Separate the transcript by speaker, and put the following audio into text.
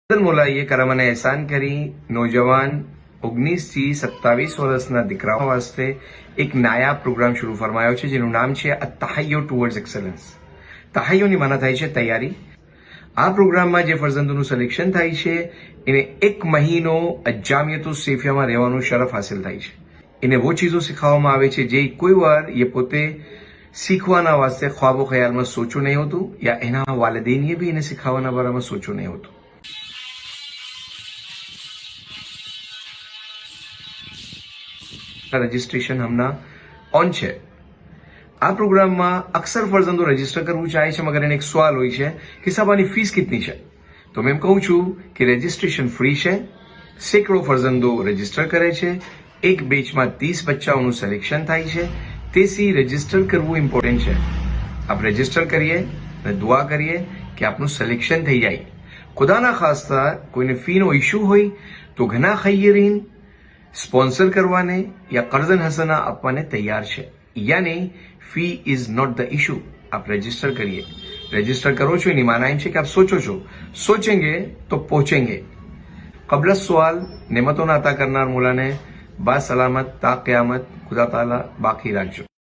Speaker 1: મોલાઈએ કરામને એહસાન કરી નौजवान 19 થી 27 વર્ષના દીકરાઓ વાસ્તે એક નાયા પ્રોગ્રામ શરૂ ફરમાયો છે જેનું નામ છે તહૈયો ટુવર્ડ્સ એક્સેલન્સ। તહૈયોની માના થાય છે તૈયારી। આ પ્રોગ્રામમાં જે ફરજંદોનું સિલેક્શન થાય છે એને 1 મહિનો અજામિયતો સેફિયામાં રહેવાનું શરફ હાસિલ થાય છે। એને वो ચીજો શીખવવામાં આવે છે જે કોઈ વાર એ પોતે શીખવાના વાસ્તે ખ્વાબો ખ્યાલમાં સોચ્યું નહીં હોતું યા એના વાલિદૈનીએ બી એને શીખવવાના બારામાં સોચ્યું નહીં હોતું। રજીસ્ટ્રેશન હમણાં ઓન છે। આ પ્રોગ્રામમાં અક્સર ફરજંદો રજીસ્ટર કરવું ચાહે છે મગર એને એક સવાલ હોય છે કે સાહેબ આની ફીસ કેટલી છે। તો મેં એમ કહું છું કે રજીસ્ટ્રેશન ફ્રી છે। સેંકડો ફરજંદો રજીસ્ટર કરે છે। એક બેચમાં 30 બચ્ચાઓનું સિલેક્શન થાય છે। તેથી રજીસ્ટર કરવું ઇમ્પોર્ટન્ટ છે। આપ રજીસ્ટર કરીએ અને દુઆ કરીએ કે આપનું સિલેક્શન થઈ જાય। ખુદાના ખાસ્તા કોઈને ફીનો ઇશ્યુ હોય તો ઘણા ખૈયરીન સ્પોન્સર કરવાને या कर्जन हसना આપવાને તૈયાર છે। यानी फी इज नॉट द इशू। आप रजिस्टर करिए। रजिस्टर करो છો એની માના એમ છે કે આપ સોચો છો, सोचेंगे तो पहुंचेंगे। कबल सवाल नेमतों अता करनार मोलाने बा सलामत ता क़यामत खुदा ताला बाकी राखजो।